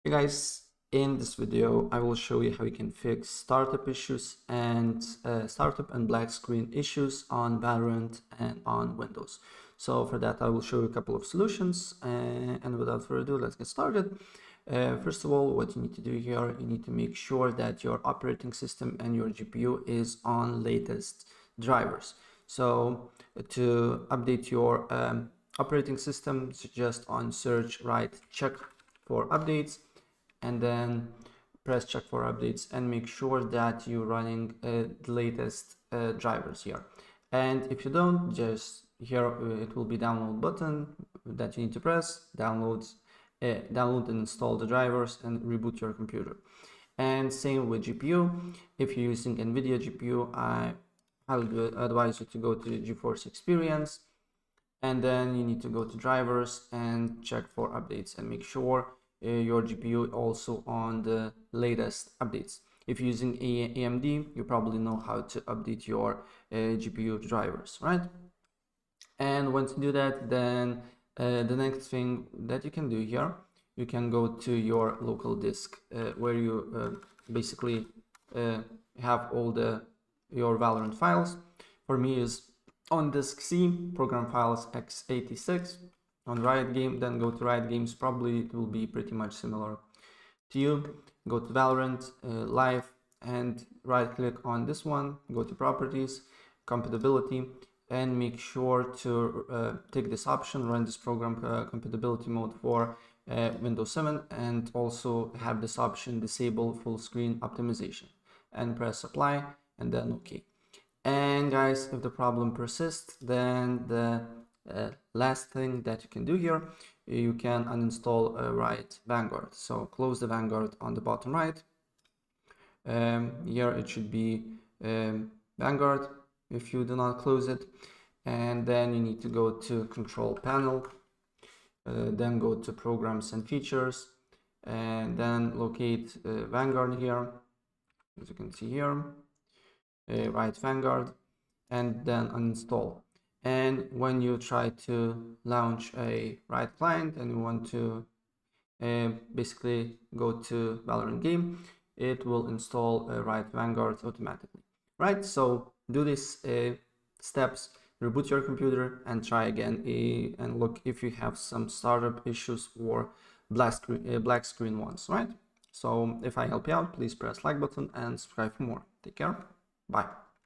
Hey guys, in this video I will show you how you can fix startup issues and startup and black screen issues on Valorant and on Windows. So for that I will show you a couple of solutions and without further ado, let's get started. First of all, what you need to do here, you need to make sure that your operating system and your GPU is on latest drivers. So to update your operating system, just on search, write check for updates, and then press check for updates and make sure that you're running the latest drivers here. And if you don't, just here it will be download button that you need to press, download and install the drivers and reboot your computer. And same with GPU. If you're using NVIDIA GPU, I would advise you to go to GeForce Experience, and then you need to go to drivers and check for updates and make sure your GPU also on the latest updates. If you're using AMD, you probably know how to update your GPU drivers, right? And once you do that, then the next thing that you can do here, you can go to your local disk where you basically have all your Valorant files. For me is on disk C, program files x86. On Riot Game, then go to Riot Games, probably it will be pretty much similar to you. Go to Valorant Live and right click on this one, go to Properties, Compatibility, and make sure to take this option, run this program compatibility mode for Windows 7, and also have this option disable full screen optimization, and press apply and then OK. And guys, if the problem persists, then the last thing that you can do here, you can uninstall Riot Vanguard. So close the Vanguard on the bottom right. Here it should be Vanguard if you do not close it. And then you need to go to Control Panel, then go to Programs and Features, and then locate Vanguard here, as you can see here. Riot Vanguard, and then uninstall. And when you try to launch a Riot client and you want to basically go to Valorant game, it will install Riot Vanguard automatically, right? So do these steps, reboot your computer and try again and look if you have some startup issues or black screen ones, right? So if I help you out, please press like button and subscribe for more. Take care. Bye.